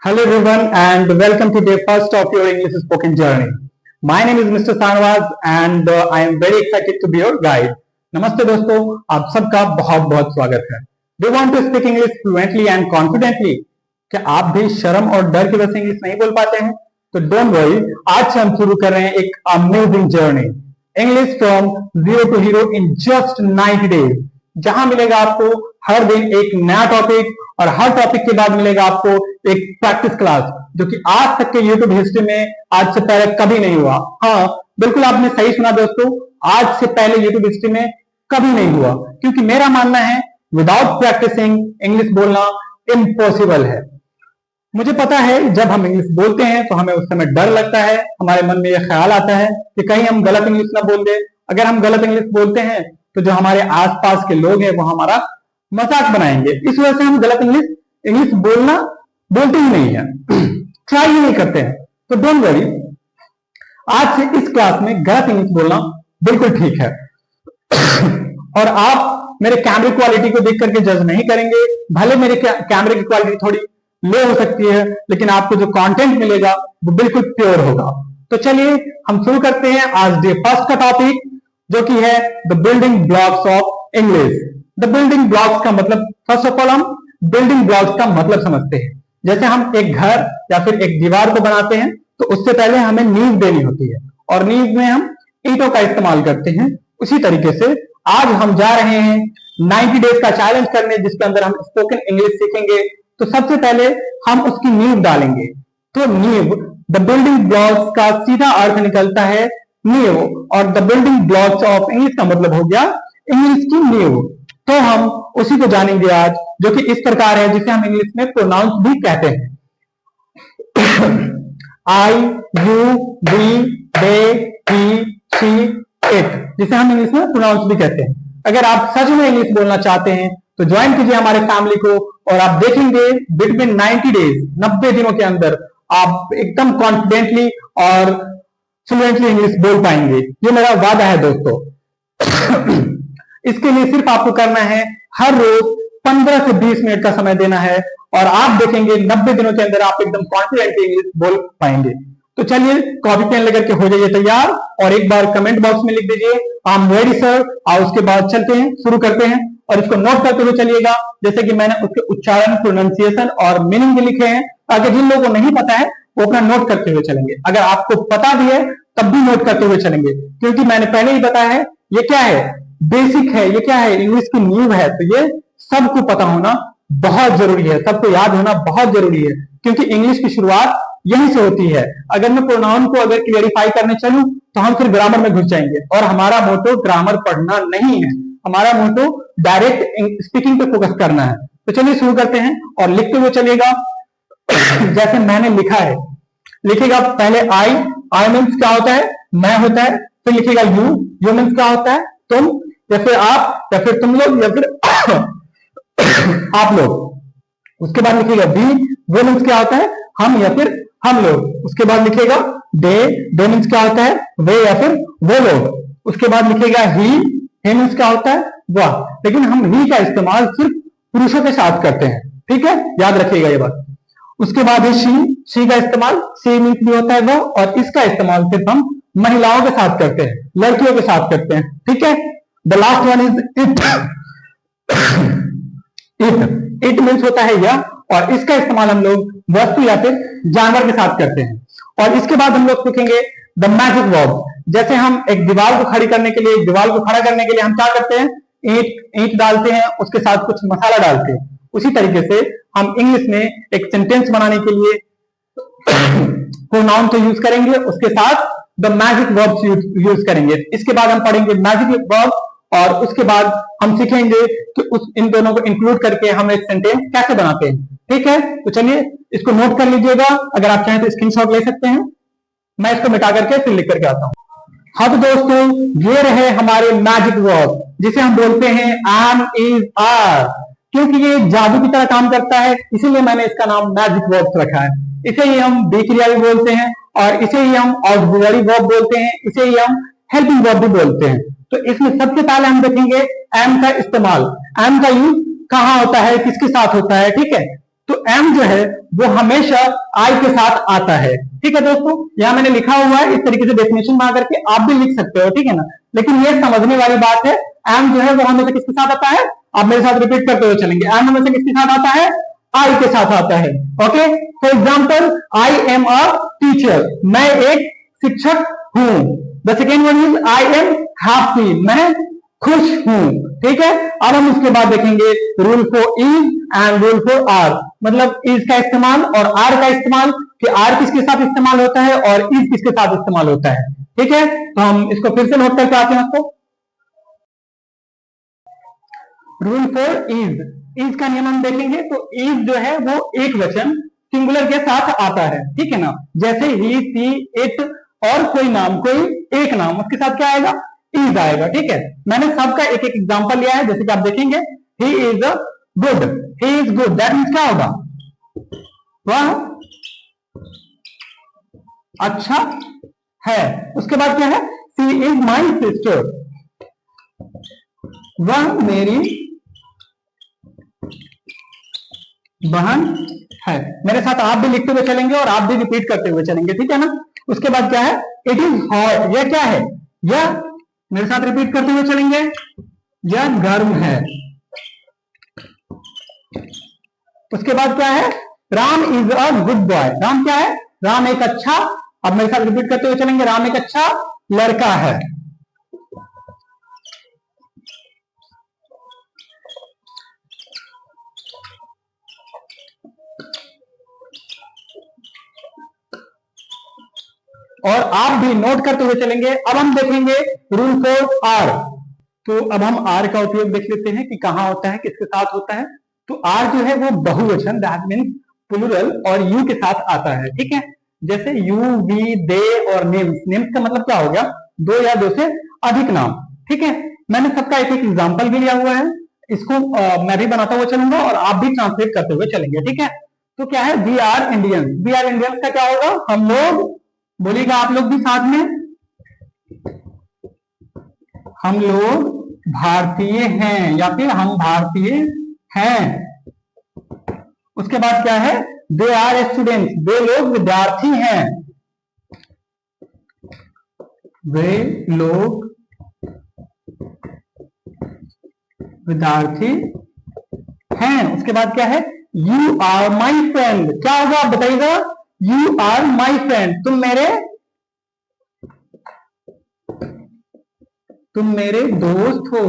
Hello everyone and welcome to day first of your English spoken journey. My name is Mr. Sanwaz and I am very excited to be your guide. नमस्ते दोस्तों, आप सबका बहुत बहुत स्वागत है. Do you want to speak English fluently and confidently? क्या आप भी शर्म और डर की वजह से इंग्लिश नहीं बोल पाते हैं? तो डोंट वरी, आज से हम शुरू कर रहे हैं एक amazing journey. English from zero to hero in just 90 days, जहां मिलेगा आपको हर दिन एक नया टॉपिक और हर टॉपिक के बाद मिलेगा आपको एक प्रैक्टिस क्लास, जो कि आज तक के यूट्यूब हिस्ट्री में आज से पहले कभी नहीं हुआ. हाँ, बिल्कुल आपने सही सुना दोस्तों, आज से पहले यूट्यूब हिस्ट्री में कभी नहीं हुआ, क्योंकि मेरा मानना है विदाउट प्रैक्टिसिंग इंग्लिश बोलना इम्पॉसिबल है. मुझे पता है जब हम इंग्लिश बोलते हैं तो हमें उस समय डर लगता है, हमारे मन में यह ख्याल आता है कि कहीं हम गलत इंग्लिश ना बोल दे. अगर हम गलत इंग्लिश बोलते हैं तो जो हमारे आसपास के लोग हैं वो हमारा मजाक बनाएंगे. इस वजह से हम गलत इंग्लिश बोलते ही नहीं है, ट्राई ही नहीं करते हैं. तो डोंट वरी, आज से इस क्लास में गलत इंग्लिश बोलना बिल्कुल ठीक है. और आप मेरे कैमरे क्वालिटी को देख करके जज नहीं करेंगे. भले मेरे कैमरे की क्वालिटी थोड़ी लो हो सकती है, लेकिन आपको जो कंटेंट मिलेगा वो बिल्कुल प्योर होगा. तो चलिए हम शुरू करते हैं आज डे फर्स्ट का टॉपिक, जो कि है the building blocks of English. The building blocks का मतलब, फर्स्ट ऑफ ऑल हम बिल्डिंग ब्लॉक्स का मतलब समझते हैं. जैसे हम एक घर या फिर एक दीवार को बनाते हैं तो उससे पहले हमें नींव देनी होती है, और नींव में हम ईंटों का इस्तेमाल करते हैं. उसी तरीके से आज हम जा रहे हैं 90 डेज का चैलेंज करने, जिसके अंदर हम स्पोकन इंग्लिश सीखेंगे. तो सबसे पहले हम उसकी नींव डालेंगे. तो नींव, द बिल्डिंग ब्लॉक्स का सीधा अर्थ निकलता है नींव, और the building blocks of English का मतलब हो गया इंग्लिश की नींव. तो हम उसी को जानेंगे आज, जो कि इस प्रकार है, जिसे हम इंग्लिश में प्रोनाउंस भी कहते हैं. I, you, we, they, he, she, it, जिसे हम इंग्लिश में प्रोनाउंस भी कहते हैं. अगर आप सच में इंग्लिश बोलना चाहते हैं तो ज्वाइन कीजिए हमारे फैमिली को, और आप देखेंगे बिटवीन 90 डेज, 90 दिनों के अंदर आप एकदम कॉन्फिडेंटली और फ्लुएंटली इंग्लिश बोल पाएंगे. ये मेरा वादा है दोस्तों. इसके लिए सिर्फ आपको करना है हर रोज 15 से 20 मिनट का समय देना है, और आप देखेंगे 90 दिनों के अंदर आप एकदम कॉन्फिडेंटली इंग्लिश बोल पाएंगे. तो चलिए कॉपी पेन लेकर के हो जाइए तैयार, और एक बार कमेंट बॉक्स में लिख दीजिए आई एम रेडी सर. और उसके बाद चलते हैं, शुरू करते हैं, और इसको नोट करते हुए चलिएगा, जैसे कि मैंने उसके उच्चारण, प्रोनाउंसिएशन और मीनिंग भी लिखे हैं, ताकि जिन लोगों को नहीं पता है वो अपना नोट करते हुए चलेंगे. अगर आपको पता भी है तब भी नोट करते हुए चलेंगे, क्योंकि मैंने पहले ही बताया है ये क्या है, बेसिक है. ये क्या है, इंग्लिश की नींव है. तो ये सबको पता होना बहुत जरूरी है, सबको याद होना बहुत जरूरी है, क्योंकि इंग्लिश की शुरुआत यहीं से होती है. अगर मैं प्रोनाउन को अगर क्लियरिफाई करने चलूं तो हम फिर ग्रामर में घुस जाएंगे, और हमारा मोटो ग्रामर पढ़ना नहीं है, हमारा मोटो डायरेक्ट स्पीकिंग पे फोकस करना है. तो चलिए शुरू करते हैं, और लिखते हुए चलिएगा जैसे मैंने लिखा है. लिखिएगा पहले आई मीन्स क्या होता है, मैं होता है. फिर लिखिएगा यू मीन्स क्या होता है, तुम, या फिर आप, या फिर तुम लोग, या फिर आप लोग. उसके बाद लिखिएगा वो मीन्स क्या होता है, हम या फिर हम लोग. उसके बाद लिखिएगा दे मीन्स क्या होता है, वे या फिर वो लोग. उसके बाद लिखिएगा ही मीन्स क्या होता है, वह. लेकिन हम ही का इस्तेमाल सिर्फ पुरुषों के साथ करते हैं, ठीक है, याद रखिएगा ये बात. उसके बाद है शी का इस्तेमाल, सी मीन्स भी होता है वह, और इसका इस्तेमाल सिर्फ हम महिलाओं के साथ करते हैं, लड़कियों के साथ करते हैं, ठीक है. The last one is it. It means होता है यह, और इसका इस्तेमाल हम लोग वस्तु या फिर जानवर के साथ करते हैं. और इसके बाद हम लोग सीखेंगे द मैजिक वर्ब. जैसे हम एक दीवार को खड़ी करने के लिए, एक दीवार को खड़ा करने के लिए हम क्या करते हैं, ईंट डालते हैं, उसके साथ कुछ मसाला डालते हैं. उसी तरीके से हम इंग्लिश में एक सेंटेंस बनाने के लिए प्रोनाउन तो यूज करेंगे, उसके साथ द मैजिक वर्ब्स यूज करेंगे. इसके बाद हम पढ़ेंगे मैजिक वर्ब, और उसके बाद हम सीखेंगे कि इन दोनों को इंक्लूड करके हम एक सेंटेंस कैसे बनाते हैं, ठीक है. तो चलिए इसको नोट कर लीजिएगा, अगर आप चाहें तो स्क्रीनशॉट ले सकते हैं. मैं इसको मिटा करके फिर लिख करके आता हूं. हाँ तो दोस्तों, ये रहे हमारे मैजिक वर्ब, जिसे हम बोलते हैं एम, इज, आर. क्योंकि ये जादू की तरह काम करता है, इसीलिए मैंने इसका नाम मैजिक वर्ब रखा है. इसे ही हम विक्रिया भी बोलते हैं, और इसे ही हम ऑक्सिलरी वर्ब बोलते हैं, इसे ही हम हेल्पिंग वर्ब भी बोलते हैं. तो इसमें सबसे पहले हम देखेंगे एम का इस्तेमाल. एम का यूज कहां होता है, किसके साथ होता है, ठीक है. तो एम जो है वो हमेशा आई के साथ आता है। ठीक है दोस्तों, यहां मैंने लिखा हुआ है, इस तरीके से डेफिनेशन बना करके आप भी लिख सकते हो, ठीक है ना। लेकिन ये समझने वाली बात है, एम जो है वो हमेशा किसके साथ आता है, आप मेरे साथ रिपीट करते हुए चलेंगे, एम हमेशा किसके साथ आता है, आई के साथ आता है। Okay, for example I am a teacher, मैं एक शिक्षक हूं। The second one is I am happy, मैं खुश हूं। ठीक है, अब हम उसके बाद देखेंगे rule for is and rule for are, मतलब इज का इस्तेमाल और आर का इस्तेमाल, कि आर किसके साथ इस्तेमाल होता है और इज किसके साथ इस्तेमाल होता है। ठीक है, तो हम इसको फिर से नोट करके आते हैं आपको। रूल फॉर इज का नियम हम देखेंगे तो इज जो है वो एक वचन सिंगुलर के साथ आता है। ठीक है ना, जैसे ही, सी, इट और कोई नाम, कोई एक नाम, उसके साथ क्या आएगा, इज आएगा। ठीक है, मैंने सबका एक एक एग्जांपल लिया है, जैसे कि आप देखेंगे he is good, he is good, that means क्या होगा, वह अच्छा है। उसके बाद क्या है, सी इज माई सिस्टर, वह मेरी बहन है। मेरे साथ आप भी लिखते हुए चलेंगे और आप भी रिपीट करते हुए चलेंगे, ठीक है ना। उसके बाद क्या है, इट इज हॉट, यह क्या है, यह, मेरे साथ रिपीट करते हुए चलेंगे, यह गर्म है। उसके बाद क्या है, Ram is a good boy, Ram क्या है, राम एक अच्छा, अब मेरे साथ रिपीट करते हुए चलेंगे, राम एक अच्छा लड़का है। और आप भी नोट करते हुए चलेंगे। अब हम देखेंगे रूल फॉर आर, तो अब हम आर का उपयोग देख लेते हैं कि कहां होता है, किसके साथ होता है। तो आर जो है वो बहुवचन, दैट मीन्स प्लूरल, और यू के साथ आता है। ठीक है, जैसे यू, वी, दे और नेम्स, नेम्स का मतलब क्या हो गया, दो या दो से अधिक नाम। ठीक है, मैंने सबका एक एक एग्जाम्पल भी लिया हुआ है, इसको मैं भी बनाता हुआ चलूंगा और आप भी ट्रांसलेट करते हुए चलेंगे। ठीक है, तो क्या है, we are Indians, we are Indians का क्या होगा, हम लोग, बोलिएगा आप लोग भी साथ में, हम लोग भारतीय हैं, या फिर हम भारतीय हैं। उसके बाद क्या है, दे आर स्टूडेंट्स, वे लोग विद्यार्थी हैं, वे लोग विद्यार्थी हैं। उसके बाद क्या है, यू आर माई फ्रेंड, क्या होगा आप बताइएगा, यू आर माई फ्रेंड, तुम मेरे दोस्त हो,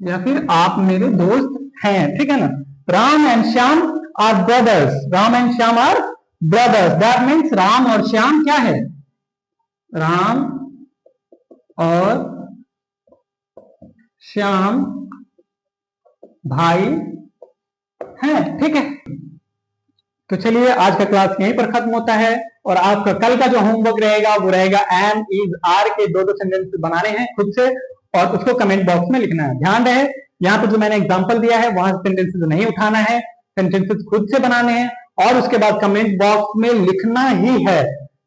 या फिर आप मेरे दोस्त हैं। ठीक है ना, Ram and Shyam are brothers, Ram and Shyam are brothers, that means Ram और श्याम क्या है, राम और श्याम भाई हैं। ठीक है, तो चलिए आज का क्लास यहीं पर खत्म होता है, और आपका कल का जो होमवर्क रहेगा वो रहेगा एम, इज, आर के दो दो सेंटेंस बनाने हैं खुद से, और उसको कमेंट बॉक्स में लिखना है। ध्यान रहे, यहाँ पर जो मैंने एग्जांपल दिया है वहां से सेंटेंसेस नहीं उठाना है, सेंटेंसेस खुद से बनाने हैं, और उसके बाद कमेंट बॉक्स में लिखना ही है।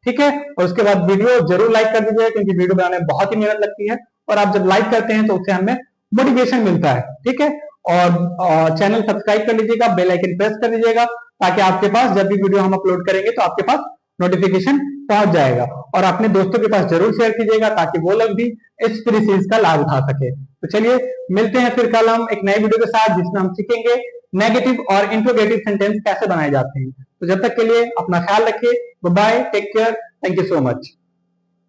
ठीक है, और उसके बाद वीडियो जरूर लाइक कर दीजिएगा, क्योंकि वीडियो बनाने में बहुत ही मेहनत लगती है, और आप जब लाइक करते हैं तो उससे हमें मोटिवेशन मिलता है। ठीक है, और चैनल सब्सक्राइब कर लीजिएगा, बेल आइकन प्रेस कर दीजिएगा, ताकि आपके पास जब भी वीडियो हम अपलोड करेंगे तो आपके पास नोटिफिकेशन पहुंच जाएगा। और अपने दोस्तों के पास जरूर शेयर कीजिएगा, ताकि वो लोग भी इस फ्री सीरीज का लाभ उठा सके। तो चलिए मिलते हैं फिर कल हम एक नए वीडियो के साथ, जिसमें हम सीखेंगे नेगेटिव और इंट्रोगेटिव सेंटेंस कैसे बनाए जाते हैं। तो जब तक के लिए अपना ख्याल रखिए, bye, take care, thank you so much.